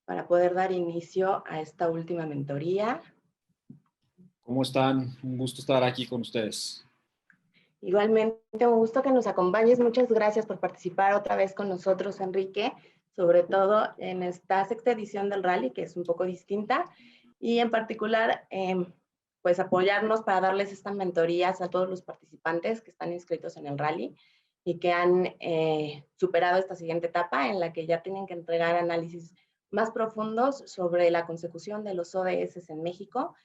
para poder dar inicio a esta última mentoría. ¿Cómo están? Un gusto estar aquí con ustedes. Igualmente, un gusto que nos acompañes. Muchas gracias por participar otra vez con nosotros, Enrique, sobre todo en esta sexta edición del rally, que es un poco distinta, y en particular, pues apoyarnos para darles estas mentorías a todos los participantes que están inscritos en el rally y que han superado esta siguiente etapa en la que ya tienen que entregar análisis más profundos sobre la consecución de los ODS en México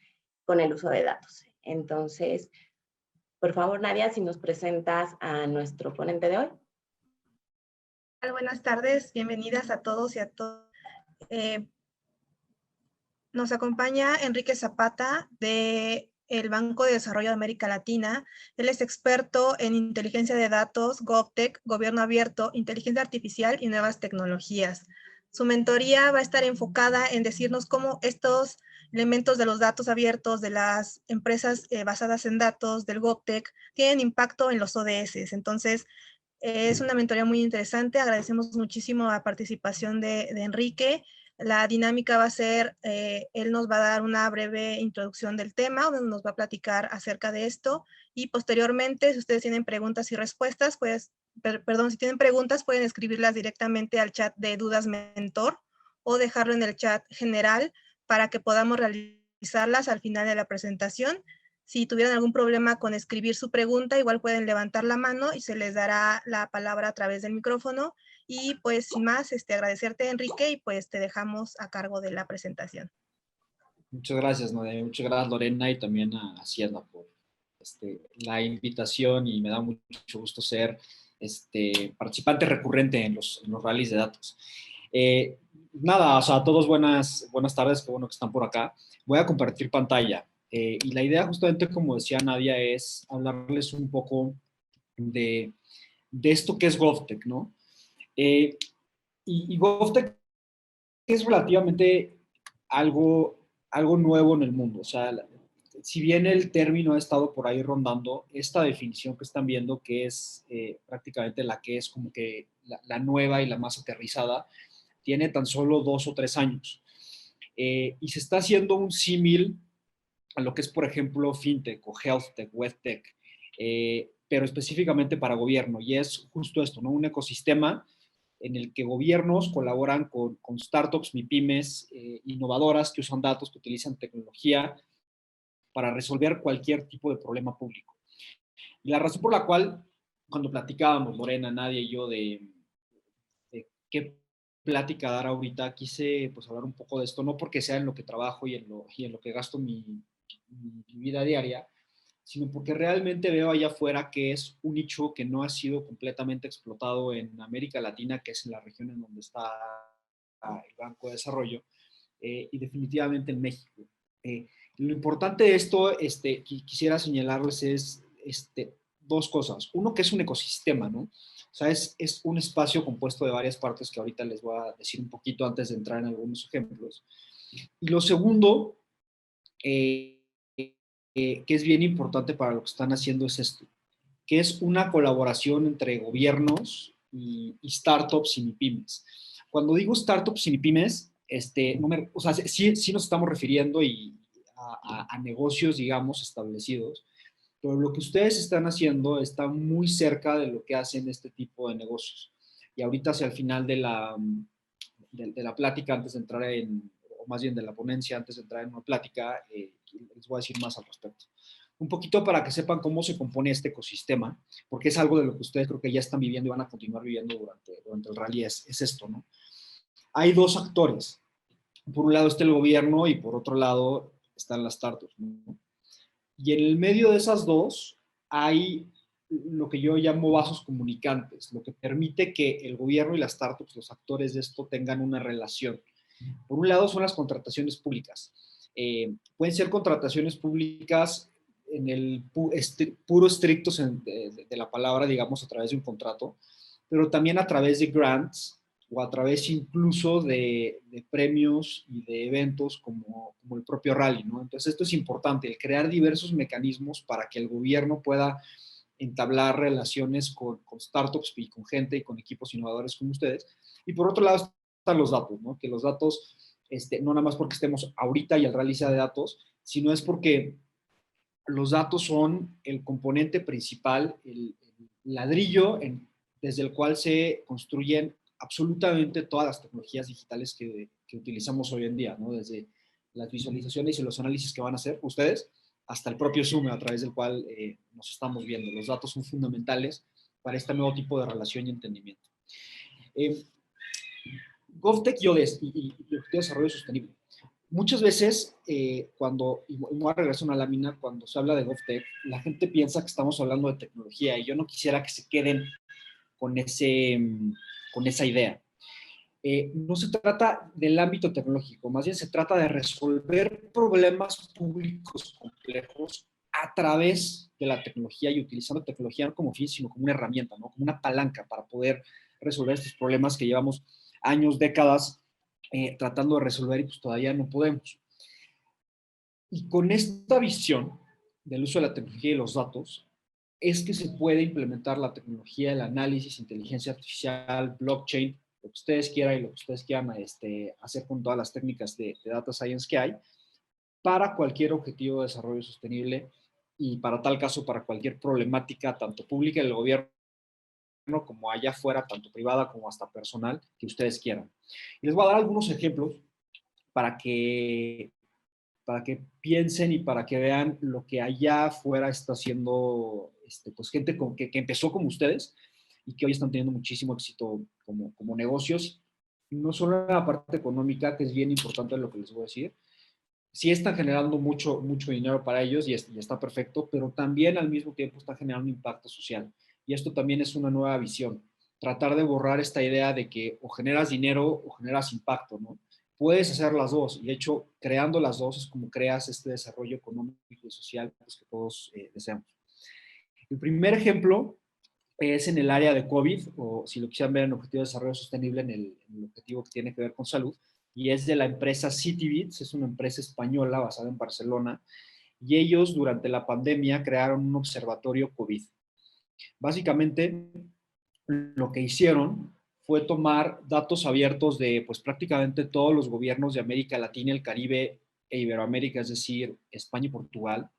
con el uso de datos. Entonces, por favor, Nadia, si nos presentas a nuestro ponente de hoy. Buenas tardes, bienvenidas a todos y a todas. Nos acompaña Enrique Zapata del Banco de Desarrollo de América Latina. Él es experto en inteligencia de datos, GovTech, gobierno abierto, inteligencia artificial y nuevas tecnologías. Su mentoría va a estar enfocada en decirnos cómo estos elementos de los datos abiertos, de las empresas basadas en datos, del GovTech, tienen impacto en los ODS. Entonces, es una mentoría muy interesante. Agradecemos muchísimo la participación de Enrique. La dinámica va a ser, él nos va a dar una breve introducción del tema, donde nos va a platicar acerca de esto, y posteriormente, si ustedes tienen preguntas y respuestas, pues, si tienen preguntas, pueden escribirlas directamente al chat de Dudas Mentor, o dejarlo en el chat general para que podamos realizarlas al final de la presentación. Si tuvieran algún problema con escribir su pregunta, igual pueden levantar la mano y se les dará la palabra a través del micrófono. Y pues sin más, agradecerte, Enrique, y pues te dejamos a cargo de la presentación. Muchas gracias, Nadia. Muchas gracias, Lorena, y también a Hacienda por la invitación, y me da mucho gusto ser participante recurrente en los rallies de datos. Nada, o sea, a todos buenas tardes, qué bueno que están por acá. Voy a compartir pantalla. Y la idea, justamente, como decía Nadia, es hablarles un poco de esto que es GovTech, ¿no? Y GovTech es relativamente algo nuevo en el mundo. O sea, si bien el término ha estado por ahí rondando, esta definición que están viendo, que es prácticamente la que es como que la nueva y la más aterrizada, tiene tan solo 2 o 3 años. Y se está haciendo un símil a lo que es, por ejemplo, FinTech o HealthTech, WebTech, pero específicamente para gobierno. Y es justo esto, ¿no? Un ecosistema en el que gobiernos colaboran con startups, MIPYMES, innovadoras que usan datos, que utilizan tecnología para resolver cualquier tipo de problema público. Y la razón por la cual, cuando platicábamos, Lorena, Nadia y yo, de qué plática dar ahorita, quise pues hablar un poco de esto, no porque sea en lo que trabajo y en lo que gasto mi vida diaria, sino porque realmente veo allá afuera que es un nicho que no ha sido completamente explotado en América Latina, que es en la región en donde está el Banco de Desarrollo, y definitivamente en México. Lo importante de esto, quisiera señalarles es dos cosas. Uno, que es un ecosistema, ¿no? O sea, es un espacio compuesto de varias partes que ahorita les voy a decir un poquito antes de entrar en algunos ejemplos. Y lo segundo, que es bien importante para lo que están haciendo, es esto, que es una colaboración entre gobiernos y startups y MIPYMES. Cuando digo startups y MIPYMES, o sea, sí nos estamos refiriendo a negocios, digamos, establecidos, pero lo que ustedes están haciendo está muy cerca de lo que hacen este tipo de negocios. Y ahorita, hacia el final de la plática, antes de entrar o más bien de la ponencia, antes de entrar en una plática, les voy a decir más al respecto. Un poquito para que sepan cómo se compone este ecosistema, porque es algo de lo que ustedes creo que ya están viviendo y van a continuar viviendo durante el rally, es esto, ¿no? Hay dos actores. Por un lado está el gobierno y por otro lado están las startups, ¿no? Y en el medio de esas dos hay lo que yo llamo vasos comunicantes, lo que permite que el gobierno y las startups, los actores de esto, tengan una relación. Por un lado son las contrataciones públicas. Pueden ser contrataciones públicas en el puro estricto de la palabra, digamos, a través de un contrato, pero también a través de grants o a través incluso de premios y de eventos como el propio rally, ¿no? Entonces esto es importante, el crear diversos mecanismos para que el gobierno pueda entablar relaciones con startups y con gente y con equipos innovadores como ustedes. Y por otro lado están los datos, ¿no? Que los datos no nada más porque estemos ahorita y el rally sea de datos, sino es porque los datos son el componente principal, el ladrillo desde el cual se construyen absolutamente todas las tecnologías digitales que utilizamos hoy en día, ¿no? Desde las visualizaciones y los análisis que van a hacer ustedes hasta el propio Zoom a través del cual nos estamos viendo. Los datos son fundamentales para este nuevo tipo de relación y entendimiento. GovTech y ODS y Desarrollo Sostenible. Muchas veces, y voy a regresar a una lámina, cuando se habla de GovTech, la gente piensa que estamos hablando de tecnología y yo no quisiera que se queden con esa idea. No se trata del ámbito tecnológico, más bien se trata de resolver problemas públicos complejos a través de la tecnología y utilizando tecnología no como fin, sino como una herramienta, ¿no? Como una palanca para poder resolver estos problemas que llevamos años, décadas tratando de resolver y pues todavía no podemos. Y con esta visión del uso de la tecnología y los datos, es que se puede implementar la tecnología, el análisis, inteligencia artificial, blockchain, lo que ustedes quieran y lo que ustedes quieran hacer con todas las técnicas de data science que hay, para cualquier objetivo de desarrollo sostenible y para tal caso, para cualquier problemática, tanto pública del gobierno como allá afuera, tanto privada como hasta personal, que ustedes quieran. Y les voy a dar algunos ejemplos para que piensen y para que vean lo que allá afuera está haciendo pues gente que empezó como ustedes y que hoy están teniendo muchísimo éxito como negocios. No solo en la parte económica, que es bien importante lo que les voy a decir, sí están generando mucho dinero para ellos y está perfecto, pero también al mismo tiempo está generando impacto social. Y esto también es una nueva visión, tratar de borrar esta idea de que o generas dinero o generas impacto, ¿no? Puedes hacer las dos, y de hecho, creando las dos es como creas este desarrollo económico y social pues, que todos deseamos. El primer ejemplo es en el área de COVID, o si lo quisieran ver en Objetivo de Desarrollo Sostenible, en el objetivo que tiene que ver con salud, y es de la empresa Citibits, es una empresa española basada en Barcelona, y ellos durante la pandemia crearon un observatorio COVID. Básicamente, lo que hicieron fue tomar datos abiertos de pues prácticamente todos los gobiernos de América Latina, el Caribe e Iberoamérica, es decir, España y Portugal,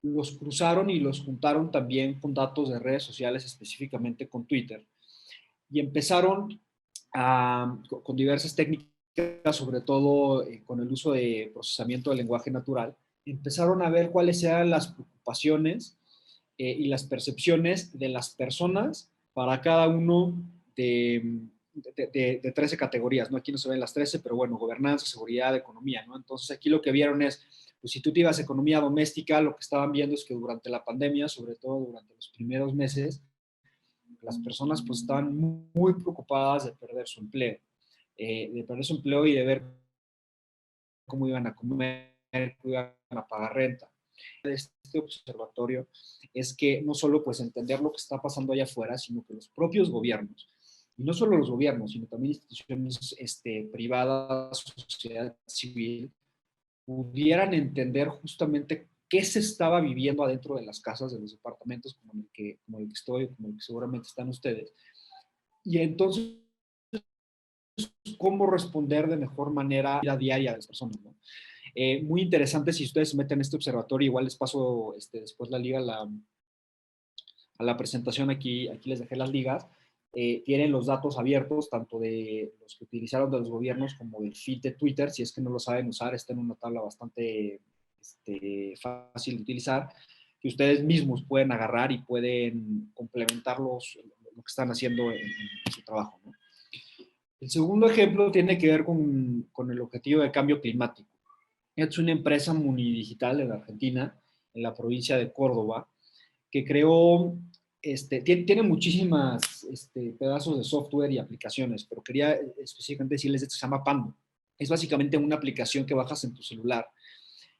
los cruzaron y los juntaron también con datos de redes sociales, específicamente con Twitter, y empezaron con diversas técnicas, sobre todo con el uso de procesamiento del lenguaje natural, empezaron a ver cuáles eran las preocupaciones y las percepciones de las personas para cada uno de 13 categorías, ¿no? Aquí no se ven las 13, pero bueno, gobernanza, seguridad, economía, ¿no? Entonces aquí lo que vieron es, pues si tú te ibas a economía doméstica, lo que estaban viendo es que durante la pandemia, sobre todo durante los primeros meses, las personas pues estaban muy preocupadas de perder su empleo y de ver cómo iban a comer, cómo iban a pagar renta. Este observatorio es que no solo pues entender lo que está pasando allá afuera, sino que los propios gobiernos, y no solo los gobiernos, sino también instituciones privadas, sociedad civil, pudieran entender justamente qué se estaba viviendo adentro de las casas, de los departamentos como el que estoy, como el que seguramente están ustedes. Y entonces, cómo responder de mejor manera a diaria a las personas, ¿no? Muy interesante, si ustedes se meten en este observatorio, igual les paso después la liga a la presentación, aquí les dejé las ligas, tienen los datos abiertos, tanto de los que utilizaron de los gobiernos como del feed de Twitter, si es que no lo saben usar, está en una tabla bastante fácil de utilizar, que ustedes mismos pueden agarrar y pueden complementar lo que están haciendo en su trabajo, ¿no? El segundo ejemplo tiene que ver con el objetivo de cambio climático. Es una empresa munidigital en Argentina, en la provincia de Córdoba, que creó, tiene muchísimas pedazos de software y aplicaciones, pero quería específicamente decirles esto, se llama Pando. Es básicamente una aplicación que bajas en tu celular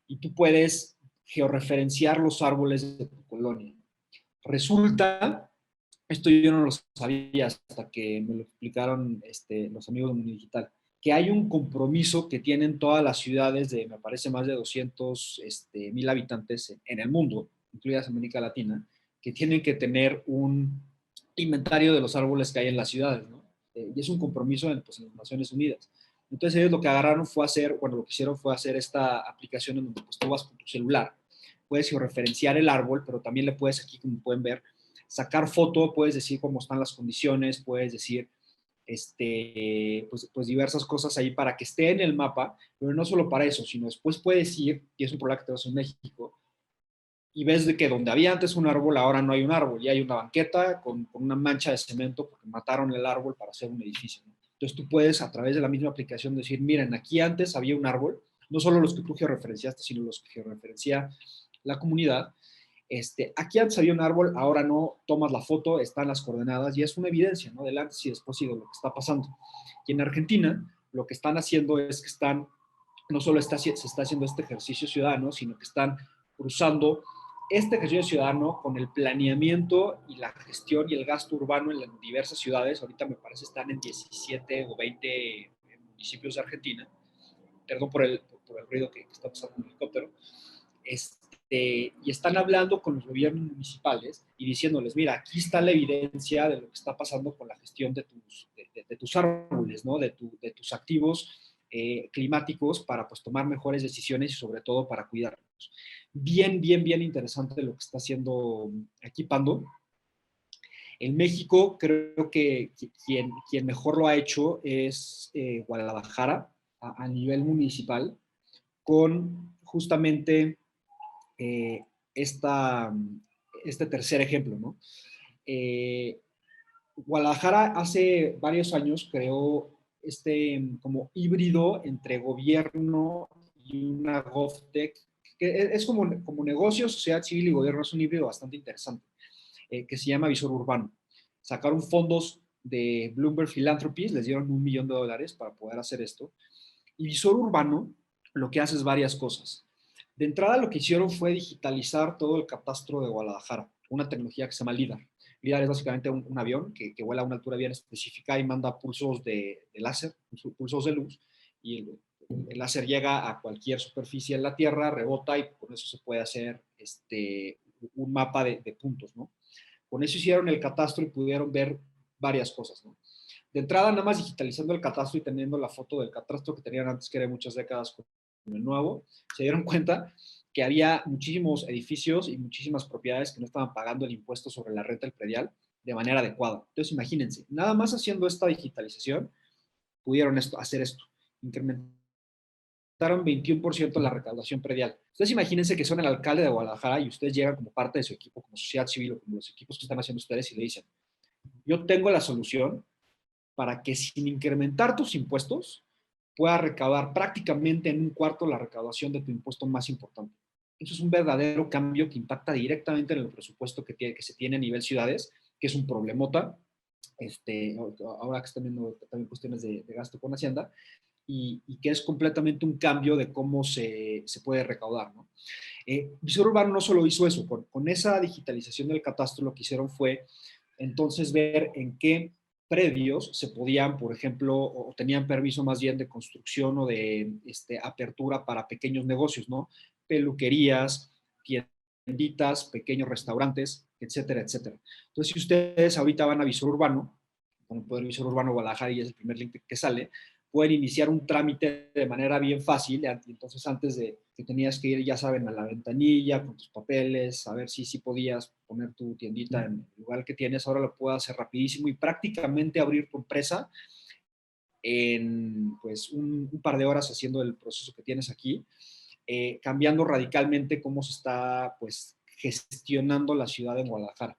y tú puedes georreferenciar los árboles de tu colonia. Resulta, esto yo no lo sabía hasta que me lo explicaron los amigos de Munidigital, que hay un compromiso que tienen todas las ciudades de, me parece, más de 200,000 habitantes en el mundo, incluidas América Latina, que tienen que tener un inventario de los árboles que hay en las ciudades, ¿no? Y es un compromiso en las Naciones Unidas. Entonces ellos lo que agarraron fue hacer, bueno, lo que hicieron fue hacer esta aplicación en donde pues tú vas con tu celular, puedes georreferenciar el árbol, pero también le puedes aquí, como pueden ver, sacar foto, puedes decir cómo están las condiciones, puedes decir pues diversas cosas ahí para que esté en el mapa, pero no solo para eso, sino después puedes ir, y es un problema que tenemos en México, y ves de que donde había antes un árbol, ahora no hay un árbol, y hay una banqueta con una mancha de cemento porque mataron el árbol para hacer un edificio, ¿no? Entonces tú puedes a través de la misma aplicación decir, miren, aquí antes había un árbol, no solo los que tú georreferenciaste, sino los que georreferencia la comunidad. Aquí antes había un árbol, ahora no, tomas la foto, están las coordenadas y es una evidencia, ¿no? Del antes y después y de lo que está pasando. Y en Argentina lo que están haciendo es que no solo se está haciendo este ejercicio ciudadano, sino que están cruzando este ejercicio ciudadano con el planeamiento y la gestión y el gasto urbano en las diversas ciudades. Ahorita me parece están en 17 o 20 municipios de Argentina. Perdón por el ruido que está pasando en el helicóptero. Y están hablando con los gobiernos municipales y diciéndoles, mira, aquí está la evidencia de lo que está pasando con la gestión de tus árboles, ¿no? de tus activos climáticos para pues tomar mejores decisiones y sobre todo para cuidarlos. Bien, bien, bien interesante lo que está haciendo aquí Pando. En México creo que quien mejor lo ha hecho es Guadalajara a nivel municipal con justamente este tercer ejemplo, ¿no? Guadalajara hace varios años creó como híbrido entre gobierno y una GovTech, que es como negocio, sociedad civil y gobierno, es un híbrido bastante interesante, que se llama Visor Urbano. Sacaron fondos de Bloomberg Philanthropies, les dieron $1 millón para poder hacer esto. Y Visor Urbano lo que hace es varias cosas. De entrada, lo que hicieron fue digitalizar todo el catastro de Guadalajara, una tecnología que se llama LIDAR. LIDAR es básicamente un avión que vuela a una altura bien específica y manda pulsos de láser, pulsos de luz, y el láser llega a cualquier superficie en la Tierra, rebota y con eso se puede hacer un mapa de puntos, ¿no? Con eso hicieron el catastro y pudieron ver varias cosas, ¿no? De entrada, nada más digitalizando el catastro y teniendo la foto del catastro que tenían antes, que era muchas décadas con el nuevo, se dieron cuenta que había muchísimos edificios y muchísimas propiedades que no estaban pagando el impuesto sobre la renta del predial de manera adecuada. Entonces, imagínense, nada más haciendo esta digitalización, pudieron hacer esto, incrementaron 21% la recaudación predial. Ustedes imagínense que son el alcalde de Guadalajara y ustedes llegan como parte de su equipo, como sociedad civil o como los equipos que están haciendo ustedes y le dicen, yo tengo la solución para que sin incrementar tus impuestos puedas recaudar prácticamente en un cuarto la recaudación de tu impuesto más importante. Eso es un verdadero cambio que impacta directamente en el presupuesto que se tiene a nivel ciudades, que es un problemota, ahora que están viendo también cuestiones de gasto con Hacienda, y que es completamente un cambio de cómo se puede recaudar, ¿no? Visor Urbano no solo hizo eso, con esa digitalización del catastro lo que hicieron fue entonces ver en qué predios se podían, por ejemplo, o tenían permiso más bien de construcción o de apertura para pequeños negocios, ¿no? Peluquerías, tienditas, pequeños restaurantes, etcétera, etcétera. Entonces, si ustedes ahorita van a Visor Urbano, con el Poder Visor Urbano Guadalajara y es el primer link que sale, pueden iniciar un trámite de manera bien fácil. Entonces, antes de que tenías que ir, ya saben, a la ventanilla con tus papeles, a ver si podías poner tu tiendita en el lugar que tienes, ahora lo puedes hacer rapidísimo y prácticamente abrir tu empresa en pues un par de horas haciendo el proceso que tienes aquí, cambiando radicalmente cómo se está pues gestionando la ciudad en Guadalajara.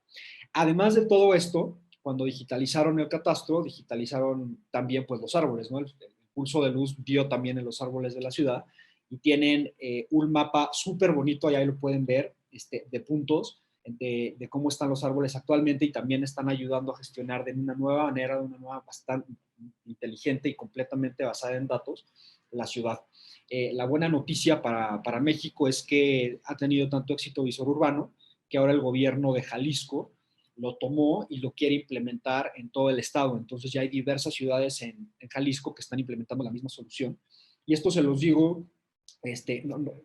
Además de todo esto, cuando digitalizaron el catastro, digitalizaron también pues los árboles, ¿no? El pulso de luz dio también en los árboles de la ciudad y tienen un mapa súper bonito, allá lo pueden ver, de puntos de cómo están los árboles actualmente y también están ayudando a gestionar de una nueva manera, de una nueva bastante inteligente y completamente basada en datos, la ciudad. La buena noticia para México es que ha tenido tanto éxito Visor Urbano que ahora el gobierno de Jalisco lo tomó y lo quiere implementar en todo el estado. Entonces ya hay diversas ciudades en Jalisco que están implementando la misma solución. Y esto se los digo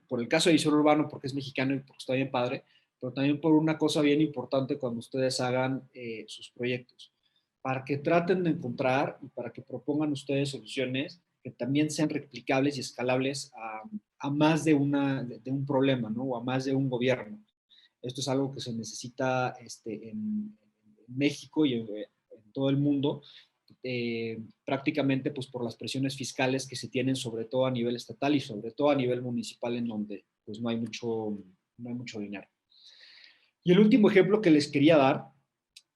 por el caso de Visor Urbano, porque es mexicano y porque está bien padre, pero también por una cosa bien importante cuando ustedes hagan sus proyectos. Para que traten de encontrar y para que propongan ustedes soluciones que también sean replicables y escalables a más de un problema, ¿no? O a más de un gobierno. Esto es algo que se necesita en México y en todo el mundo, prácticamente pues por las presiones fiscales que se tienen sobre todo a nivel estatal y sobre todo a nivel municipal, en donde pues no hay mucho dinero. Y el último ejemplo que les quería dar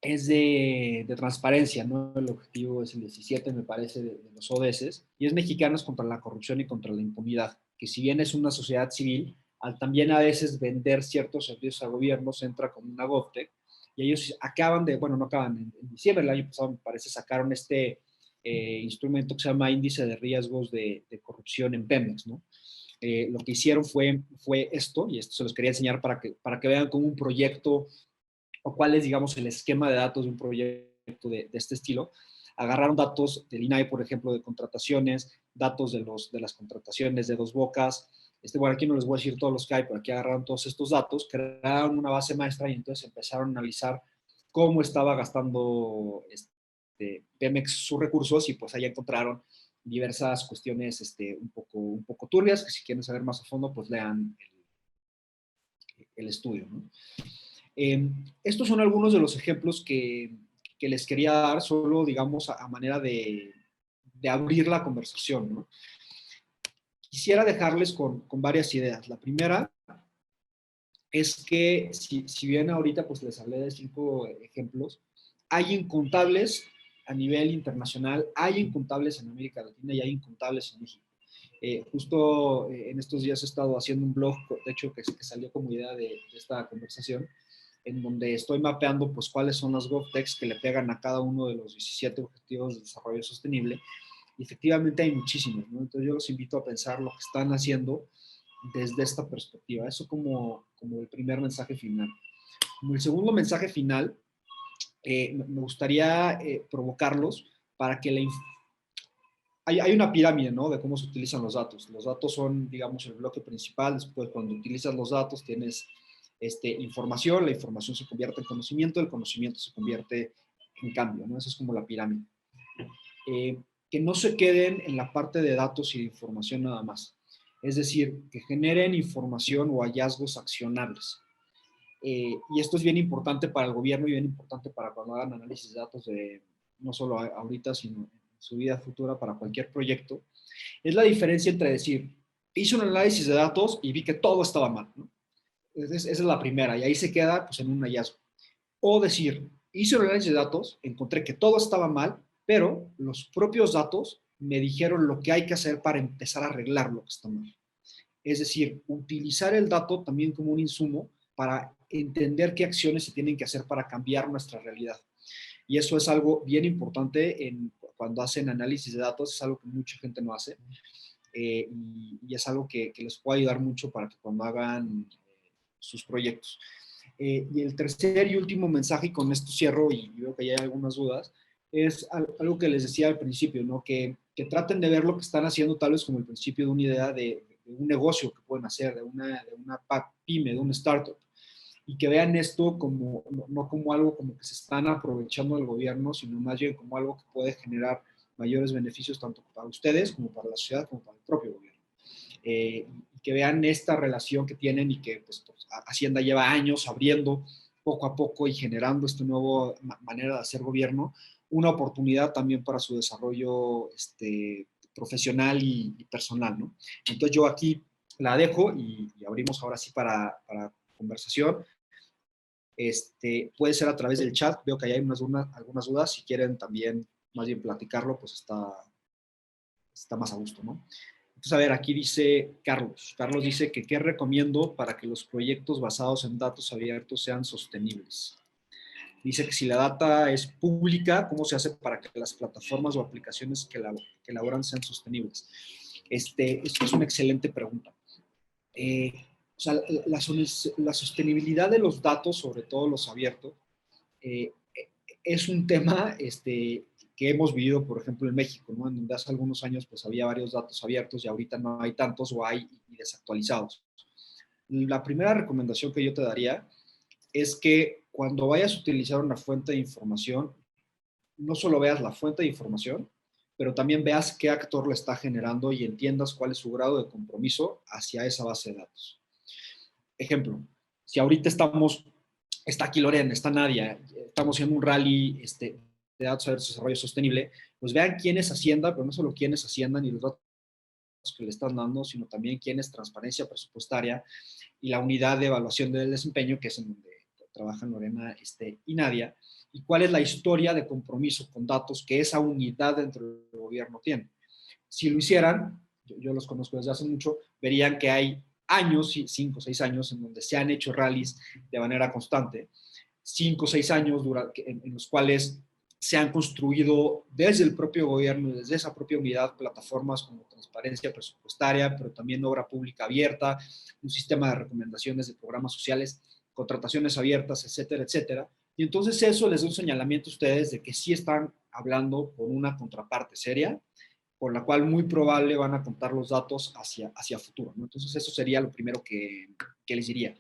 es de transparencia, ¿no? El objetivo es el 17, me parece, de los ODS, y es Mexicanos contra la Corrupción y contra la Impunidad, que si bien es una sociedad civil, al también a veces vender ciertos servicios a gobiernos entra como una GovTech, y ellos no acaban, en diciembre del año pasado, me parece, sacaron este instrumento que se llama Índice de Riesgos de Corrupción en Pemex, ¿no? Lo que hicieron fue esto, y esto se los quería enseñar para que vean como un proyecto o cuál es, digamos, el esquema de datos de un proyecto de este estilo. Agarraron datos del INAI, por ejemplo, de contrataciones, datos de las contrataciones de Dos Bocas. Bueno, aquí no les voy a decir todos los que hay, pero aquí agarraron todos estos datos, crearon una base maestra y entonces empezaron a analizar cómo estaba gastando Pemex sus recursos, y pues ahí encontraron diversas cuestiones un poco turbias, que si quieren saber más a fondo, pues lean el estudio, ¿no? Estos son algunos de los ejemplos que les quería dar, solo, digamos, a manera de abrir la conversación, ¿no? Quisiera dejarles con varias ideas. La primera es que, si bien ahorita pues les hablé de 5 ejemplos, hay incontables a nivel internacional, hay incontables en América Latina y hay incontables en México. Justo en estos días he estado haciendo un blog, de hecho, que salió como idea de esta conversación, en donde estoy mapeando pues cuáles son las GovTechs que le pegan a cada uno de los 17 Objetivos de Desarrollo Sostenible. Y efectivamente hay muchísimos, ¿no? Entonces yo los invito a pensar lo que están haciendo desde esta perspectiva. Eso como el primer mensaje final. Como el segundo mensaje final, me gustaría provocarlos para que hay una pirámide, ¿no? De cómo se utilizan los datos. Los datos son, digamos, el bloque principal. Después, cuando utilizas los datos, tienes información, la información se convierte en conocimiento, el conocimiento se convierte en cambio, ¿no? Esa es como la pirámide. Que no se queden en la parte de datos y de información nada más. Es decir, que generen información o hallazgos accionables. Y esto es bien importante para el gobierno y bien importante para cuando hagan análisis de datos, no solo ahorita, sino en su vida futura, para cualquier proyecto. Es la diferencia entre decir, hice un análisis de datos y vi que todo estaba mal, ¿no? Esa es la primera, y ahí se queda pues en un hallazgo. O decir, hice un análisis de datos, encontré que todo estaba mal, pero los propios datos me dijeron lo que hay que hacer para empezar a arreglar lo que está mal. Es decir, utilizar el dato también como un insumo para entender qué acciones se tienen que hacer para cambiar nuestra realidad. Y eso es algo bien importante cuando hacen análisis de datos, es algo que mucha gente no hace. Y es algo que les puede ayudar mucho para que cuando hagan sus proyectos. Y el tercer y último mensaje, y con esto cierro y veo que ya hay algunas dudas, es algo que les decía al principio, ¿no? Que traten de ver lo que están haciendo tal vez como el principio de una idea de un negocio que pueden hacer, de una pyme, de un startup, y que vean esto como, no como algo como que se están aprovechando del gobierno, sino más bien como algo que puede generar mayores beneficios tanto para ustedes como para la sociedad como para el propio gobierno. Y que vean esta relación que tienen y que pues, Hacienda lleva años abriendo poco a poco y generando esta nueva manera de hacer gobierno, una oportunidad también para su desarrollo profesional y personal, ¿no? Entonces yo aquí la dejo y abrimos ahora sí para conversación. Puede ser a través del chat, veo que hay algunas dudas, si quieren también más bien platicarlo, pues está más a gusto, ¿no? Entonces, a ver, aquí dice Carlos dice que ¿qué recomiendo para que los proyectos basados en datos abiertos sean sostenibles? Dice que si la data es pública, ¿cómo se hace para que las plataformas o aplicaciones que elaboran sean sostenibles? Esta es una excelente pregunta. O sea, la sostenibilidad de los datos, sobre todo los abiertos, es un tema que hemos vivido, por ejemplo, en México, ¿no? En donde hace algunos años pues había varios datos abiertos y ahorita no hay tantos o hay desactualizados. La primera recomendación que yo te daría es que cuando vayas a utilizar una fuente de información, no solo veas la fuente de información, pero también veas qué actor le está generando y entiendas cuál es su grado de compromiso hacia esa base de datos. Ejemplo, si ahorita está aquí Lorena, está Nadia, estamos haciendo un rally de datos de desarrollo sostenible, pues vean quién es Hacienda, pero no solo quién es Hacienda ni los datos que le están dando, sino también quién es transparencia presupuestaria y la unidad de evaluación del desempeño, que es en donde trabajan Lorena y Nadia, y cuál es la historia de compromiso con datos que esa unidad dentro del gobierno tiene. Si lo hicieran, yo los conozco desde hace mucho, verían que hay años, 5 o 6 años, en donde se han hecho rallies de manera constante, 5 o 6 años en los cuales se han construido desde el propio gobierno, desde esa propia unidad, plataformas como transparencia presupuestaria, pero también obra pública abierta, un sistema de recomendaciones de programas sociales, contrataciones abiertas, etcétera, etcétera. Y entonces eso les da un señalamiento a ustedes de que sí están hablando con una contraparte seria, por la cual muy probable van a contar los datos hacia futuro, ¿no? Entonces eso sería lo primero que les diría.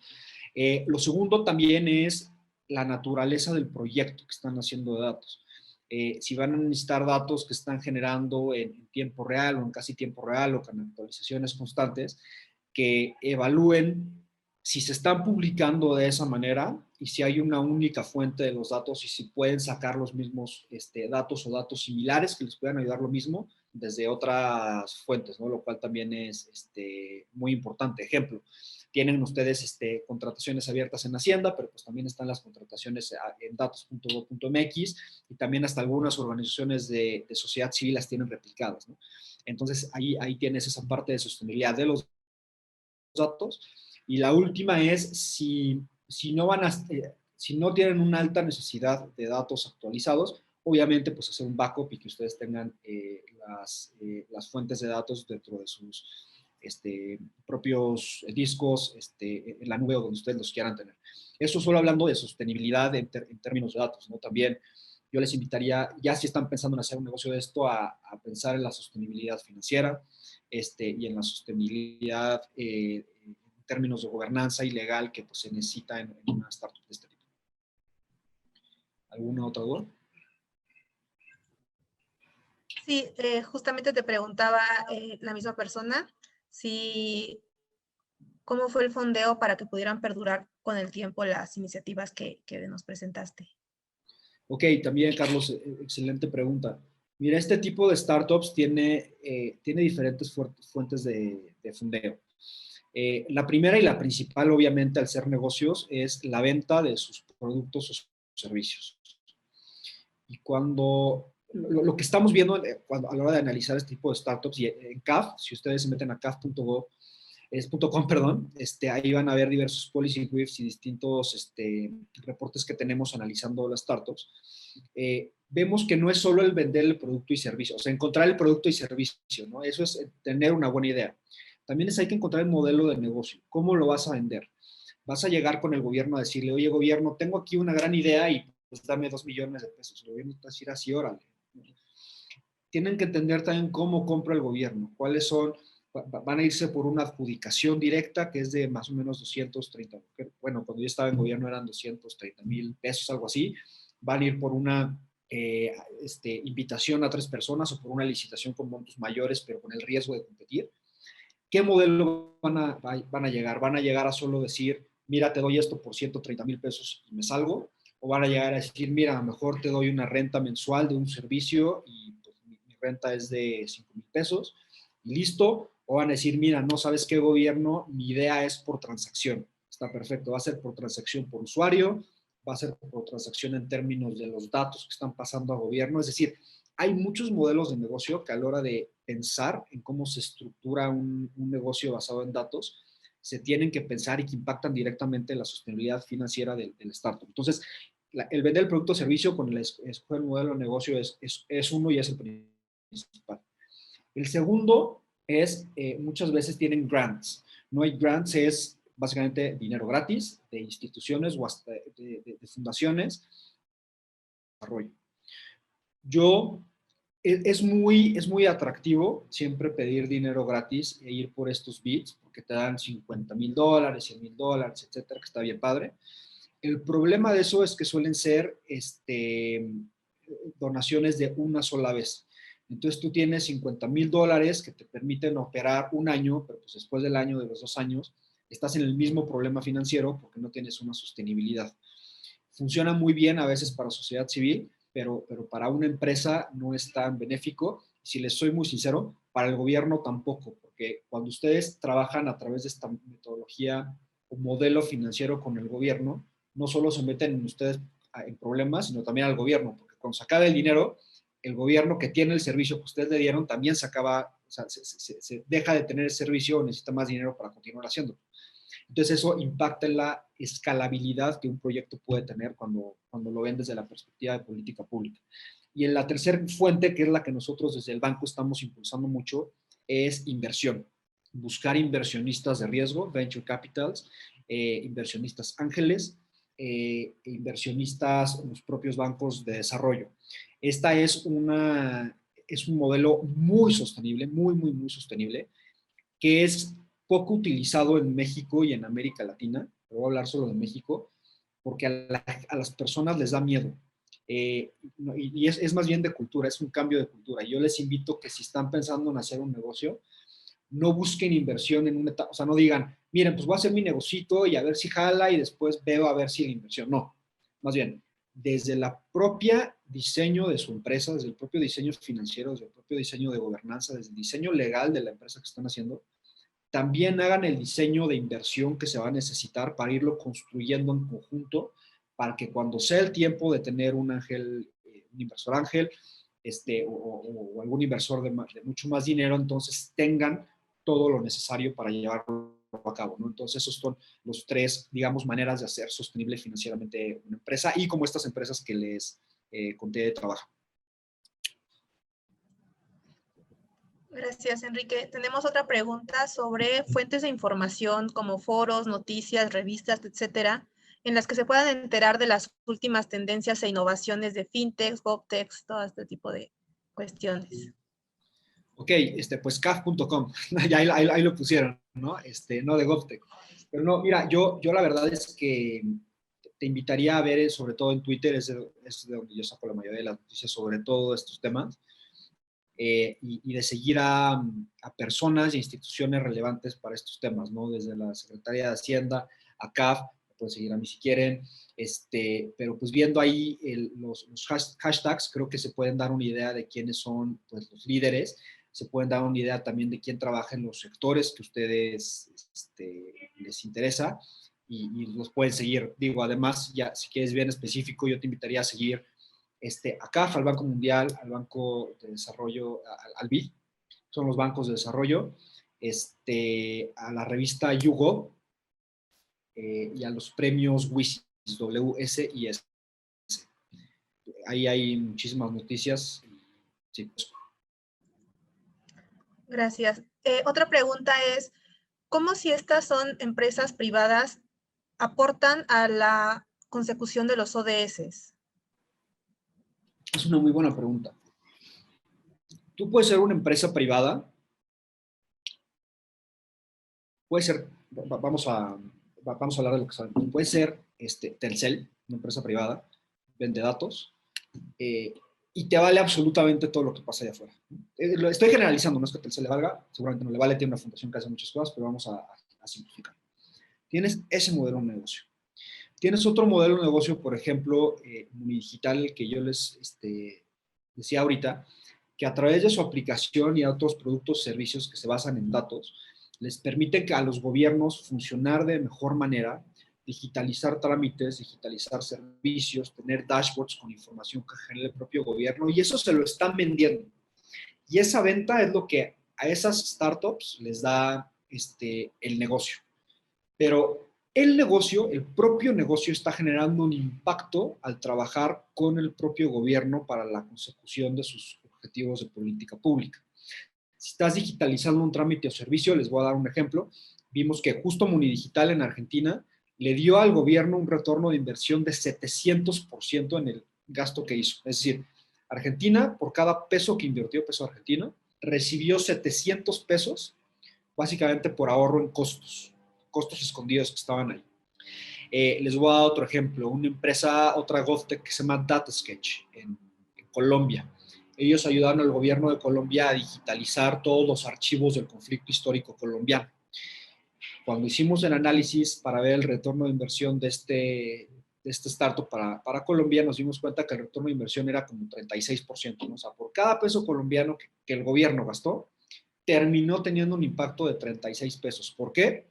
Lo segundo también es la naturaleza del proyecto que están haciendo de datos. Si van a necesitar datos que están generando en tiempo real o en casi tiempo real o con actualizaciones constantes, que evalúen si se están publicando de esa manera y si hay una única fuente de los datos y si pueden sacar los mismos datos o datos similares que les puedan ayudar lo mismo desde otras fuentes, ¿no? Lo cual también es muy importante. Ejemplo, tienen ustedes contrataciones abiertas en Hacienda, pero pues también están las contrataciones en datos.gov.mx y también hasta algunas organizaciones de sociedad civil las tienen replicadas, ¿no? Entonces, ahí tienes esa parte de sostenibilidad de los datos. Y la última es si no tienen una alta necesidad de datos actualizados, obviamente pues hacer un backup y que ustedes tengan las fuentes de datos dentro de sus propios discos en la nube o donde ustedes los quieran tener. Eso solo hablando de sostenibilidad en términos de datos, ¿no? También yo les invitaría, ya si están pensando en hacer un negocio de esto, a pensar en la sostenibilidad financiera y en la sostenibilidad en términos de gobernanza y legal que pues, se necesita en una startup de este tipo. ¿Alguna otra duda? Sí, justamente te preguntaba la misma persona cómo fue el fondeo para que pudieran perdurar con el tiempo las iniciativas que nos presentaste. Ok, también, Carlos, excelente pregunta. Mira, este tipo de startups tiene diferentes fuentes de fondeo. La primera y la principal, obviamente, al ser negocios, es la venta de sus productos o servicios. Y cuando lo que estamos viendo a la hora de analizar este tipo de startups, y en CAF, si ustedes se meten a caf.com, perdón, ahí van a ver diversos policy briefs y distintos reportes que tenemos analizando las startups. Vemos que no es solo el vender el producto y servicio, o sea, encontrar el producto y servicio, ¿no? Eso es tener una buena idea. También hay que encontrar el modelo de negocio. ¿Cómo lo vas a vender? Vas a llegar con el gobierno a decirle, oye, gobierno, tengo aquí una gran idea y pues dame 2 millones de pesos. El gobierno te va a decir así, órale. Tienen que entender también cómo compra el gobierno, cuáles son, van a irse por una adjudicación directa que es de más o menos 230, bueno, cuando yo estaba en gobierno eran 230,000 pesos, algo así, van a ir por una invitación a 3 personas o por una licitación con montos mayores, pero con el riesgo de competir. ¿Qué modelo van a llegar? ¿Van a llegar a solo decir, mira, te doy esto por 130,000 pesos y me salgo? ¿O van a llegar a decir, mira, mejor te doy una renta mensual de un servicio y pues, mi renta es de 5,000 pesos y listo? ¿O van a decir, mira, no sabes qué gobierno, mi idea es por transacción? Está perfecto, va a ser por transacción por usuario, va a ser por transacción en términos de los datos que están pasando a gobierno. Es decir, hay muchos modelos de negocio que a la hora de pensar en cómo se estructura un negocio basado en datos, se tienen que pensar y que impactan directamente en la sostenibilidad financiera del startup. Entonces, el vender el producto o servicio con el escoger el modelo de negocio es uno y es el principal. El segundo es, muchas veces tienen grants. No hay grants, es básicamente dinero gratis de instituciones o hasta de fundaciones. Desarrollo. Es muy atractivo siempre pedir dinero gratis e ir por estos bits, porque te dan $50,000, $100,000, etcétera, que está bien padre. El problema de eso es que suelen ser donaciones de una sola vez. Entonces tú tienes $50,000 que te permiten operar un año, pero pues después del año, de los 2 años, estás en el mismo problema financiero porque no tienes una sostenibilidad. Funciona muy bien a veces para sociedad civil, pero para una empresa no es tan benéfico. Si les soy muy sincero, para el gobierno tampoco, porque cuando ustedes trabajan a través de esta metodología o modelo financiero con el gobierno, no solo se meten ustedes en problemas, sino también al gobierno, porque cuando se acaba el dinero, el gobierno que tiene el servicio que ustedes le dieron también se acaba, o sea, se deja de tener el servicio o necesita más dinero para continuar haciendo. Entonces eso impacta en la escalabilidad que un proyecto puede tener cuando lo ven desde la perspectiva de política pública. Y en la tercera fuente, que es la que nosotros desde el banco estamos impulsando mucho, es inversión. Buscar inversionistas de riesgo, venture capitals, inversionistas ángeles, inversionistas en los propios bancos de desarrollo. Esta es un modelo muy sostenible, muy sostenible, que es poco utilizado en México y en América Latina. Voy a hablar solo de México, porque a las personas les da miedo. Y es más bien de cultura, es un cambio de cultura. Yo les invito que si están pensando en hacer un negocio, no busquen inversión en una etapa, o sea, no digan, miren, pues voy a hacer mi negocito y a ver si jala y después veo a ver si la inversión. No, más bien, desde la propia diseño de su empresa, desde el propio diseño financiero, desde el propio diseño de gobernanza, desde el diseño legal de la empresa que están haciendo, también hagan el diseño de inversión que se va a necesitar para irlo construyendo en conjunto, para que cuando sea el tiempo de tener un ángel, un inversor ángel, o algún inversor de mucho más dinero, entonces tengan todo lo necesario para llevarlo a cabo, ¿no? Entonces, esos son los tres, digamos, maneras de hacer sostenible financieramente una empresa y como estas empresas que les conté de trabajo. Gracias, Enrique. Tenemos otra pregunta sobre fuentes de información como foros, noticias, revistas, etcétera, en las que se puedan enterar de las últimas tendencias e innovaciones de fintechs, govtechs, todo este tipo de cuestiones. Ok, pues caf.com, ya ahí lo pusieron, ¿no? No de GovTech. Pero no, mira, yo la verdad es que te invitaría a ver, sobre todo en Twitter, es de donde yo saco la mayoría de las noticias sobre todo estos temas, y de seguir a personas e instituciones relevantes para estos temas, ¿no? Desde la Secretaría de Hacienda a CAF, pueden seguir a mí si quieren, pero pues viendo ahí los hashtags, creo que se pueden dar una idea de quiénes son pues, los líderes, se pueden dar una idea también de quién trabaja en los sectores que a ustedes les interesa y los pueden seguir. Digo, además, ya si quieres bien específico, yo te invitaría a seguir a CAF, al Banco Mundial, al Banco de Desarrollo, al BID, son los bancos de desarrollo, a la revista YouGov y a los premios WISIS, WS y S. Ahí hay muchísimas noticias. Sí, pues. Gracias. Otra pregunta es, ¿cómo si estas son empresas privadas aportan a la consecución de los ODS? Es una muy buena pregunta. Tú puedes ser una empresa privada, puede ser, vamos a hablar de lo que saben, puede ser Telcel, una empresa privada, vende datos, y te vale absolutamente todo lo que pasa allá afuera. Lo estoy generalizando, no es que Telcel le valga, seguramente no le vale, tiene una fundación que hace muchas cosas, pero vamos a simplificar. Tienes ese modelo de negocio. Tienes otro modelo de negocio, por ejemplo, Unidigital, que yo les decía ahorita, que a través de su aplicación y a otros productos y servicios que se basan en datos, les permite a los gobiernos funcionar de mejor manera, digitalizar trámites, digitalizar servicios, tener dashboards con información que genera el propio gobierno, y eso se lo están vendiendo. Y esa venta es lo que a esas startups les da el negocio. Pero el negocio, el propio negocio está generando un impacto al trabajar con el propio gobierno para la consecución de sus objetivos de política pública. Si estás digitalizando un trámite o servicio, les voy a dar un ejemplo. Vimos que justo Munidigital en Argentina le dio al gobierno un retorno de inversión de 700% en el gasto que hizo. Es decir, Argentina, por cada peso que invirtió, peso argentino, recibió 700 pesos, básicamente por ahorro en costos escondidos que estaban ahí. Les voy a dar otro ejemplo, una empresa, otra GovTech que se llama DataSketch en Colombia. ellos ayudaron al gobierno de Colombia a digitalizar todos los archivos del conflicto histórico colombiano. Cuando hicimos el análisis para ver el retorno de inversión de este startup para Colombia, nos dimos cuenta que el retorno de inversión era como 36%, ¿no? O sea, por cada peso colombiano que el gobierno gastó, terminó teniendo un impacto de 36 pesos. ¿Por qué?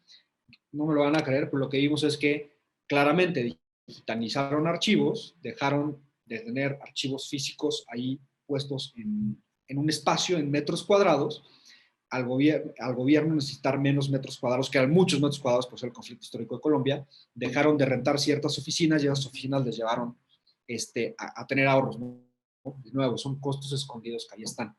No me lo van a creer, pero lo que vimos es que claramente digitalizaron archivos, dejaron de tener archivos físicos ahí puestos en un espacio, en metros cuadrados, al gobierno necesitar menos metros cuadrados, que eran muchos metros cuadrados por ser el conflicto histórico de Colombia, dejaron de rentar ciertas oficinas y esas oficinas les llevaron a tener ahorros, ¿no? De nuevo, son costos escondidos que ahí están.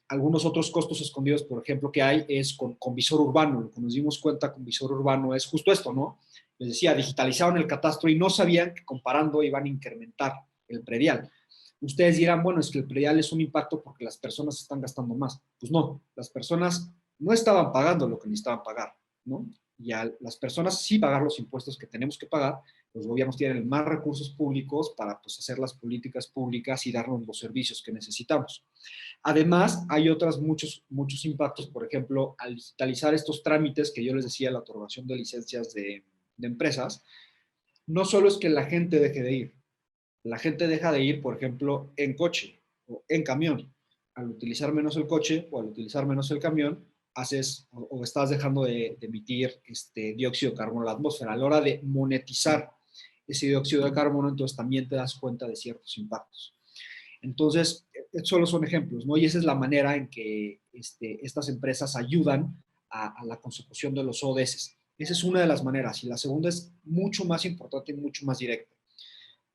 Algunos otros costos escondidos, por ejemplo, que hay es con visor urbano. Lo que nos dimos cuenta con visor urbano es justo esto, ¿no? Les decía, digitalizaron el catastro y no sabían que comparando iban a incrementar el predial. Ustedes dirán, bueno, es que el predial es un impacto porque las personas están gastando más. Pues no, las personas no estaban pagando lo que necesitaban pagar, ¿no? Y a las personas sí pagar los impuestos que tenemos que pagar, los gobiernos tienen más recursos públicos para pues, hacer las políticas públicas y darnos los servicios que necesitamos. Además, hay otros muchos impactos, por ejemplo, al digitalizar estos trámites que yo les decía, la otorgación de licencias de empresas, no solo es que la gente deje de ir, la gente deja de ir, por ejemplo, en coche o en camión. Al utilizar menos el coche o al utilizar menos el camión, haces o estás dejando de emitir dióxido de carbono a la atmósfera. A la hora de monetizar ese dióxido de carbono, entonces también te das cuenta de ciertos impactos. Entonces, solo son ejemplos, ¿no? Y esa es la manera en que estas empresas ayudan a la consecución de los ODS. Esa es una de las maneras. Y la segunda es mucho más importante y mucho más directa.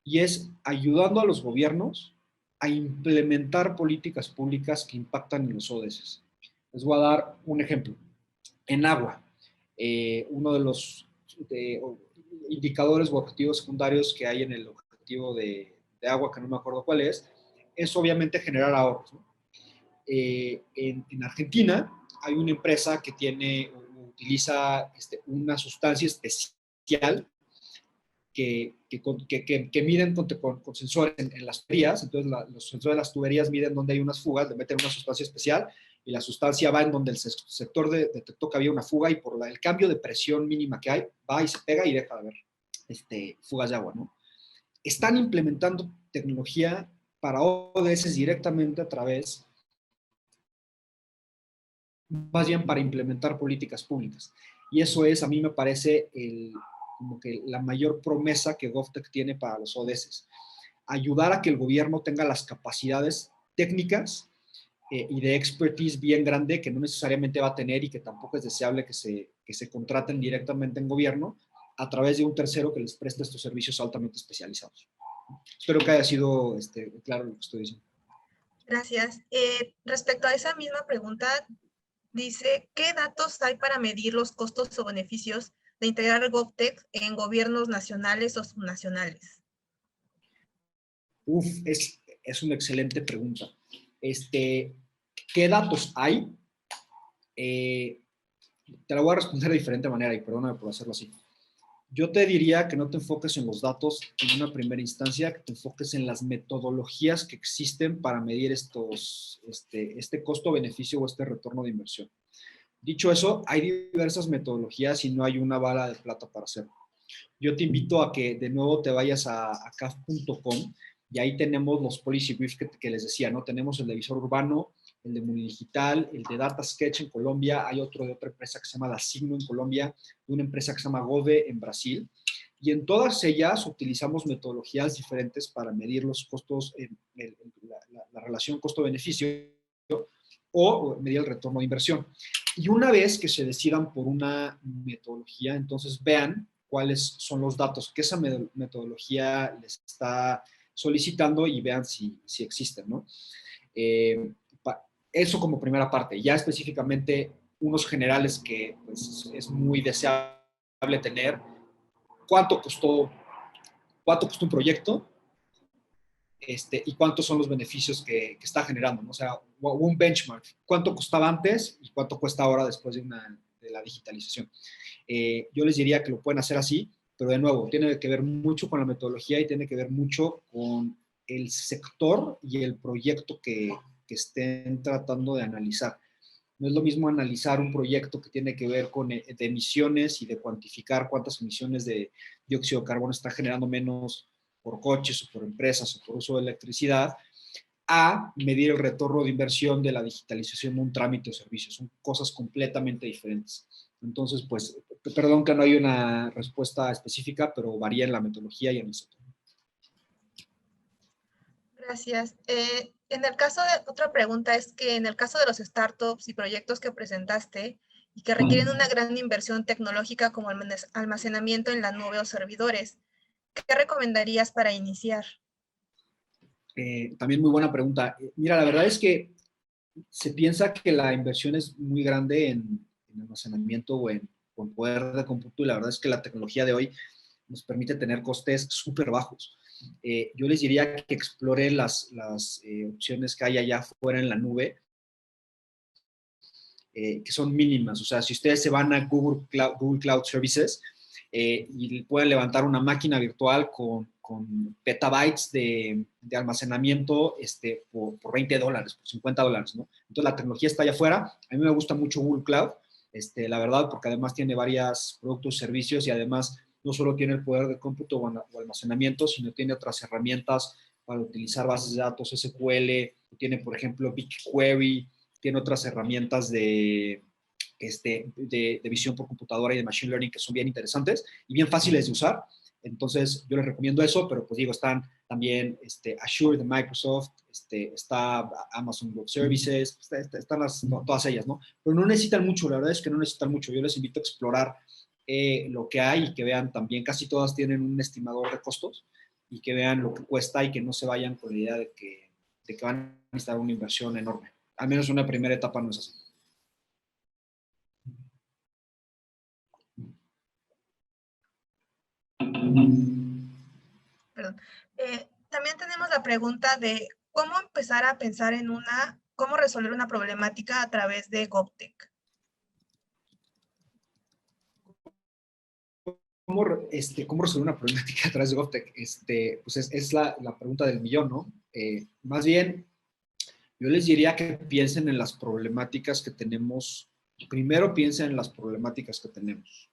Y es ayudando a los gobiernos a implementar políticas públicas que impactan en los ODS. Les voy a dar un ejemplo. En agua, uno de los indicadores o objetivos secundarios que hay en el objetivo de agua, que no me acuerdo cuál es obviamente generar ahorros, ¿no? En Argentina hay una empresa que utiliza una sustancia especial que miden con sensores en las tuberías. Entonces los sensores de las tuberías miden dónde hay unas fugas, le meten una sustancia especial y la sustancia va en donde el sector detectó que había una fuga y por el cambio de presión mínima que hay, va y se pega y deja de haber fugas de agua, ¿no? Están implementando tecnología para ODS directamente a través, más bien para implementar políticas públicas. Y eso es, a mí me parece, como que la mayor promesa que GovTech tiene para los ODS. Ayudar a que el gobierno tenga las capacidades técnicas y de expertise bien grande que no necesariamente va a tener y que tampoco es deseable que se contraten directamente en gobierno a través de un tercero que les preste estos servicios altamente especializados. Espero que haya sido claro lo que estoy diciendo. Gracias. Respecto a esa misma pregunta, dice, ¿qué datos hay para medir los costos o beneficios de integrar GovTech en gobiernos nacionales o subnacionales? Es una excelente pregunta. ¿Qué datos hay? Te la voy a responder de diferente manera y perdóname por hacerlo así. Yo te diría que no te enfoques en los datos en una primera instancia, que te enfoques en las metodologías que existen para medir este costo-beneficio o este retorno de inversión. Dicho eso, hay diversas metodologías y no hay una bala de plata para hacerlo. Yo te invito a que de nuevo te vayas a caf.com y ahí tenemos los policy briefs que les decía, ¿no? Tenemos el de visor urbano, el de Munidigital, el de Data Sketch en Colombia, hay otro de otra empresa que se llama Dasigno en Colombia, de una empresa que se llama Gove en Brasil, y en todas ellas utilizamos metodologías diferentes para medir los costos, la relación costo-beneficio o medir el retorno de inversión. Y una vez que se decidan por una metodología, entonces vean cuáles son los datos que esa metodología les está solicitando y vean si existen, ¿no? Eso como primera parte. Ya específicamente unos generales que pues, es muy deseable tener. ¿Cuánto costó un proyecto? Y cuántos son los beneficios que está generando, ¿no? O sea, un benchmark. ¿Cuánto costaba antes y cuánto cuesta ahora después de la digitalización? Yo les diría que lo pueden hacer así, pero de nuevo, tiene que ver mucho con la metodología y tiene que ver mucho con el sector y el proyecto que estén tratando de analizar. No es lo mismo analizar un proyecto que tiene que ver con de emisiones y de cuantificar cuántas emisiones de dióxido de carbono está generando menos por coches o por empresas o por uso de electricidad, a medir el retorno de inversión de la digitalización de un trámite o servicio. Son cosas completamente diferentes. Entonces, pues, perdón que no hay una respuesta específica, pero varía en la metodología y en el sector. Gracias. En el caso de, otra pregunta es que en el caso de los startups y proyectos que presentaste y que requieren una gran inversión tecnológica como el almacenamiento en la nube o servidores, ¿qué recomendarías para iniciar? También muy buena pregunta. Mira, la verdad es que se piensa que la inversión es muy grande en almacenamiento o en poder de cómputo, y la verdad es que la tecnología de hoy nos permite tener costes súper bajos. Yo les diría que exploren las opciones que hay allá afuera en la nube, que son mínimas. O sea, si ustedes se van a Google Cloud Services y pueden levantar una máquina virtual con petabytes de almacenamiento por $20, por $50, ¿no? Entonces la tecnología está allá afuera. A mí me gusta mucho Google Cloud, la verdad, porque además tiene varios productos, servicios, y además no solo tiene el poder de cómputo o almacenamiento, sino tiene otras herramientas para utilizar bases de datos SQL, tiene, por ejemplo, BigQuery, tiene otras herramientas de visión por computadora y de machine learning que son bien interesantes y bien fáciles de usar. Entonces, yo les recomiendo eso, pero pues digo, están también Azure de Microsoft, está Amazon Web Services, están todas ellas, ¿no? Pero no necesitan mucho, la verdad es que no necesitan mucho. Yo les invito a explorar lo que hay y que vean también, casi todas tienen un estimador de costos y que vean lo que cuesta y que no se vayan con la idea de que van a necesitar una inversión enorme. Al menos una primera etapa no es así. Perdón. También tenemos la pregunta de cómo empezar a pensar en cómo resolver una problemática a través de GovTech. ¿Cómo resolver una problemática a través de GovTech? Pues es la pregunta del millón, ¿no? Más bien, yo les diría que piensen en las problemáticas que tenemos. Primero piensen en las problemáticas que tenemos.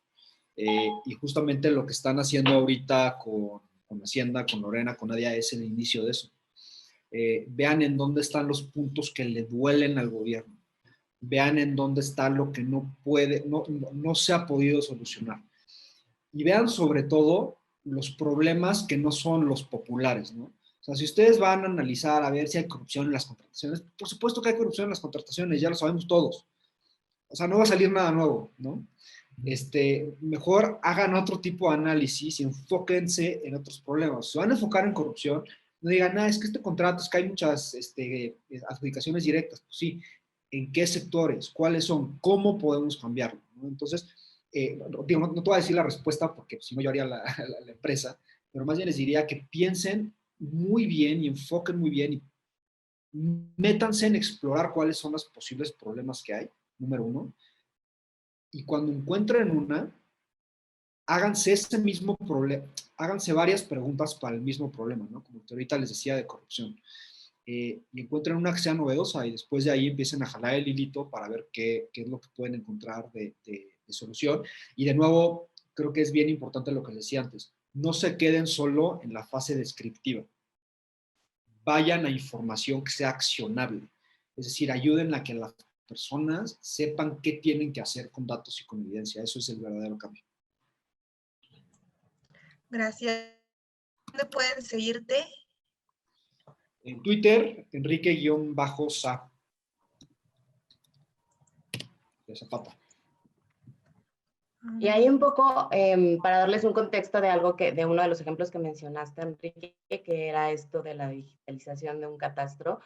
Y justamente lo que están haciendo ahorita con Hacienda, con Lorena, con Nadia, es el inicio de eso. Vean en dónde están los puntos que le duelen al gobierno. Vean en dónde está lo que no se ha podido solucionar. Y vean sobre todo los problemas que no son los populares, ¿no? O sea, si ustedes van a analizar a ver si hay corrupción en las contrataciones, por supuesto que hay corrupción en las contrataciones, ya lo sabemos todos. O sea, no va a salir nada nuevo, ¿no? Mejor hagan otro tipo de análisis y enfóquense en otros problemas. Si van a enfocar en corrupción, no digan, es que este contrato, es que hay muchas adjudicaciones directas. Pues sí, ¿en qué sectores? ¿Cuáles son? ¿Cómo podemos cambiarlo? ¿No? Entonces, no te voy a decir la respuesta porque si no yo haría la empresa, pero más bien les diría que piensen muy bien y enfoquen muy bien y métanse en explorar cuáles son los posibles problemas que hay, número uno. Y cuando encuentren una, háganse ese mismo problema, háganse varias preguntas para el mismo problema, ¿no? Como que ahorita les decía de corrupción. Y encuentren una que sea novedosa y después de ahí empiecen a jalar el hilito para ver qué es lo que pueden encontrar de solución. Y de nuevo, creo que es bien importante lo que les decía antes, no se queden solo en la fase descriptiva. Vayan a información que sea accionable. Es decir, ayuden a que las personas sepan qué tienen que hacer con datos y con evidencia. Eso es el verdadero cambio. Gracias. ¿Dónde pueden seguirte? En Twitter, Enrique_Sa. De Zapata. Y ahí un poco, para darles un contexto de algo de uno de los ejemplos que mencionaste, Enrique, que era esto de la digitalización de un catastro,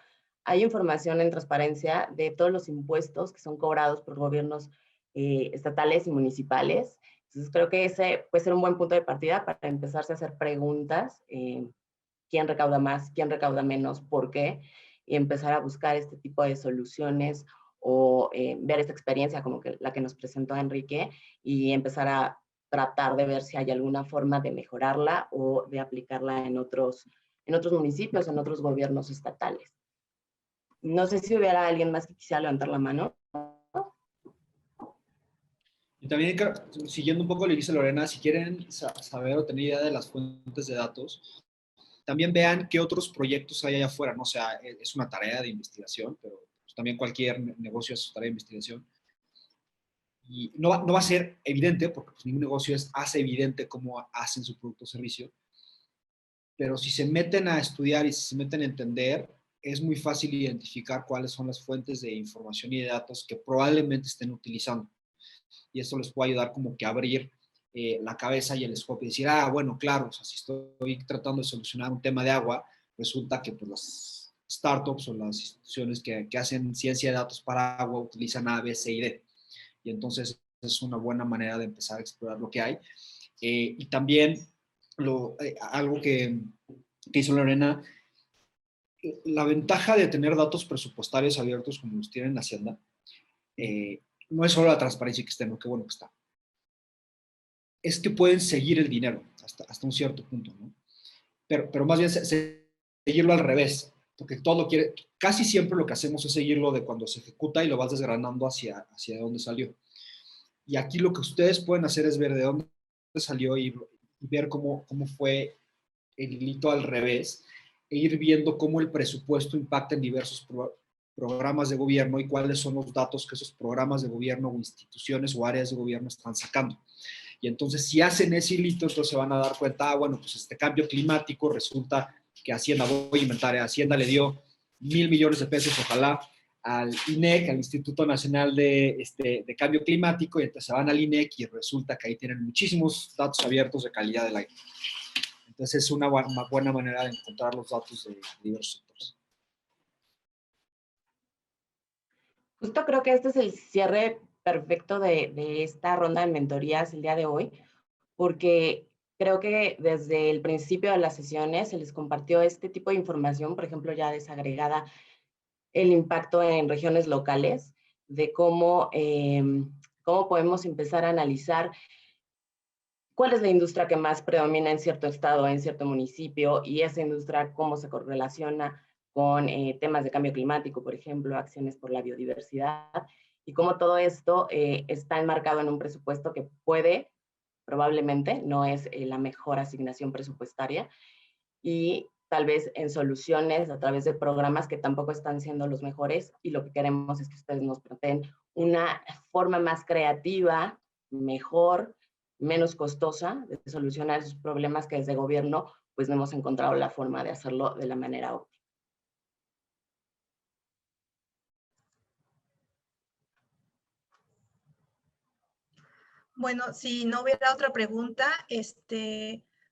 hay información en transparencia de todos los impuestos que son cobrados por gobiernos estatales y municipales. Entonces creo que ese puede ser un buen punto de partida para empezarse a hacer preguntas, quién recauda más, quién recauda menos, por qué, y empezar a buscar este tipo de soluciones o ver esta experiencia como que la que nos presentó Enrique y empezar a tratar de ver si hay alguna forma de mejorarla o de aplicarla en otros en otros municipios, en otros gobiernos estatales. No sé si hubiera alguien más que quisiera levantar la mano. Y también, siguiendo un poco lo que dice Lorena, si quieren saber o tener idea de las fuentes de datos, también vean qué otros proyectos hay allá afuera, ¿no? O sea, es una tarea de investigación, pero pues, también cualquier negocio es tarea de investigación. Y no va a ser evidente, porque pues, ningún negocio hace evidente cómo hacen su producto o servicio, pero si se meten a estudiar y si se meten a entender, es muy fácil identificar cuáles son las fuentes de información y de datos que probablemente estén utilizando. Y eso les puede ayudar como que a abrir la cabeza y el scope y decir, bueno, claro, o sea, si estoy tratando de solucionar un tema de agua, resulta que pues, las startups o las instituciones que hacen ciencia de datos para agua utilizan A, B, C y D. Y entonces es una buena manera de empezar a explorar lo que hay. Y también algo que hizo Lorena, la ventaja de tener datos presupuestarios abiertos como los tienen en Hacienda, no es solo la transparencia que estén, qué bueno que está. Es que pueden seguir el dinero hasta un cierto punto, ¿no? Pero más bien seguirlo al revés, porque todo casi siempre lo que hacemos es seguirlo de cuando se ejecuta y lo vas desgranando hacia dónde salió. Y aquí lo que ustedes pueden hacer es ver de dónde salió y ver cómo fue el hilito al revés e ir viendo cómo el presupuesto impacta en diversos programas de gobierno y cuáles son los datos que esos programas de gobierno o instituciones o áreas de gobierno están sacando. Y entonces, si hacen ese hilito, entonces se van a dar cuenta, bueno, pues este cambio climático resulta que Hacienda, voy a inventar, Hacienda le dio 1,000 millones de pesos, ojalá, al INEC, al Instituto Nacional de Cambio Climático, y entonces se van al INEC y resulta que ahí tienen muchísimos datos abiertos de calidad del aire. Entonces es una buena manera de encontrar los datos de diversos sectores. Justo creo que este es el cierre perfecto de esta ronda de mentorías el día de hoy, porque creo que desde el principio de las sesiones se les compartió este tipo de información, por ejemplo, ya desagregada el impacto en regiones locales, de cómo podemos empezar a analizar cuál es la industria que más predomina en cierto estado, en cierto municipio, y esa industria cómo se correlaciona con temas de cambio climático, por ejemplo, acciones por la biodiversidad, y cómo todo esto está enmarcado en un presupuesto que probablemente, no es la mejor asignación presupuestaria, y tal vez en soluciones a través de programas que tampoco están siendo los mejores, y lo que queremos es que ustedes nos planteen una forma más creativa, mejor, menos costosa de solucionar esos problemas que desde gobierno pues no hemos encontrado la forma de hacerlo de la manera óptima. Bueno, si no hubiera otra pregunta,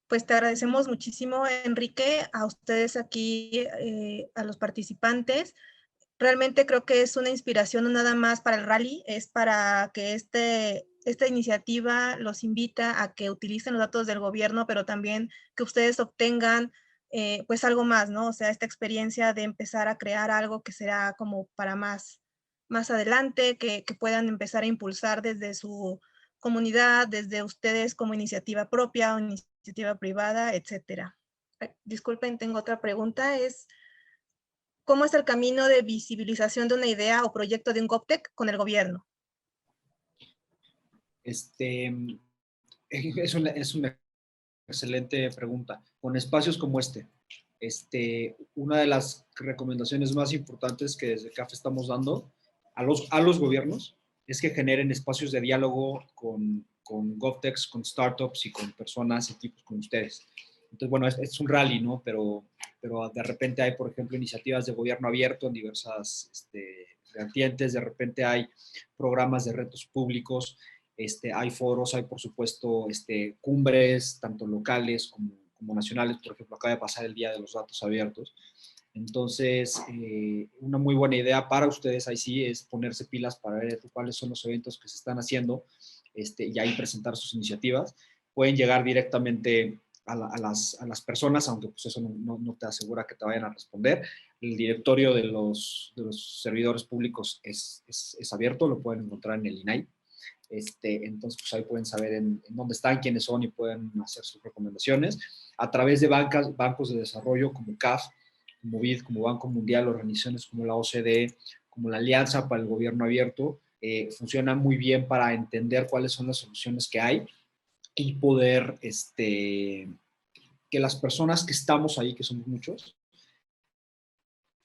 pues te agradecemos muchísimo, Enrique, a ustedes aquí, a los participantes. Realmente creo que es una inspiración no nada más para el rally, es para que esta iniciativa los invita a que utilicen los datos del gobierno, pero también que ustedes obtengan pues algo más, ¿no? O sea, esta experiencia de empezar a crear algo que será como para más adelante, que puedan empezar a impulsar desde su comunidad, desde ustedes como iniciativa propia o iniciativa privada, etcétera. Disculpen, tengo otra pregunta, ¿cómo es el camino de visibilización de una idea o proyecto de un GovTech con el gobierno? Es una excelente pregunta. Con espacios como una de las recomendaciones más importantes que desde CAF estamos dando a los gobiernos es que generen espacios de diálogo con GovTechs, con startups y con personas, equipos como ustedes. Entonces, bueno, es un rally, ¿no? Pero de repente hay, por ejemplo, iniciativas de gobierno abierto en diversas vertientes, de repente hay programas de retos públicos, hay foros, hay, por supuesto, cumbres, tanto locales como nacionales. Por ejemplo, acaba de pasar el Día de los Datos Abiertos. Entonces, una muy buena idea para ustedes ahí sí es ponerse pilas para ver cuáles son los eventos que se están haciendo y ahí presentar sus iniciativas. Pueden llegar directamente a las personas, aunque pues eso no te asegura que te vayan a responder. El directorio de los servidores públicos es abierto, lo pueden encontrar en el INAI. Entonces, pues ahí pueden saber en dónde están, quiénes son y pueden hacer sus recomendaciones. A través de bancos de desarrollo como CAF, como BID, como Banco Mundial, organizaciones como la OCDE, como la Alianza para el Gobierno Abierto, funcionan muy bien para entender cuáles son las soluciones que hay y poder que las personas que estamos ahí, que somos muchos,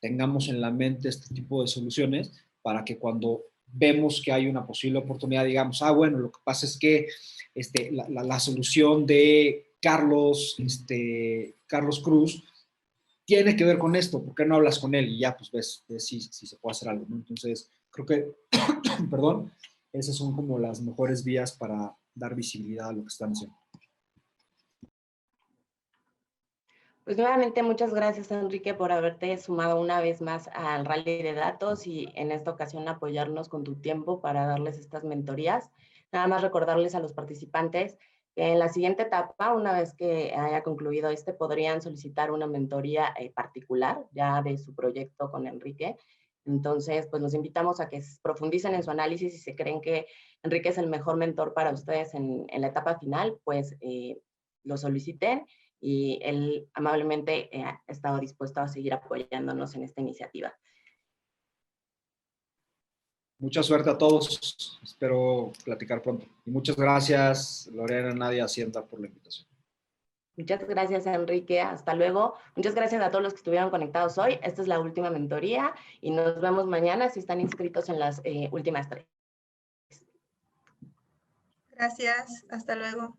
tengamos en la mente este tipo de soluciones para que cuando vemos que hay una posible oportunidad, digamos, bueno, lo que pasa es que la solución de Carlos Cruz tiene que ver con esto, ¿por qué no hablas con él? Y ya, pues ves si se puede hacer algo, ¿no? Entonces, creo que, perdón, esas son como las mejores vías para dar visibilidad a lo que están haciendo. Pues nuevamente muchas gracias, Enrique, por haberte sumado una vez más al Rally de Datos y en esta ocasión apoyarnos con tu tiempo para darles estas mentorías. Nada más recordarles a los participantes que en la siguiente etapa, una vez que haya concluido podrían solicitar una mentoría particular ya de su proyecto con Enrique. Entonces, pues los invitamos a que profundicen en su análisis y si creen que Enrique es el mejor mentor para ustedes en la etapa final, pues lo soliciten. Y él amablemente ha estado dispuesto a seguir apoyándonos en esta iniciativa. Mucha suerte a todos, espero platicar pronto. Y muchas gracias, Lorena, Nadia, Hacienda, por la invitación. Muchas gracias, Enrique. Hasta luego. Muchas gracias a todos los que estuvieron conectados hoy. Esta es la última mentoría y nos vemos mañana si están inscritos en las últimas 3. Gracias. Hasta luego.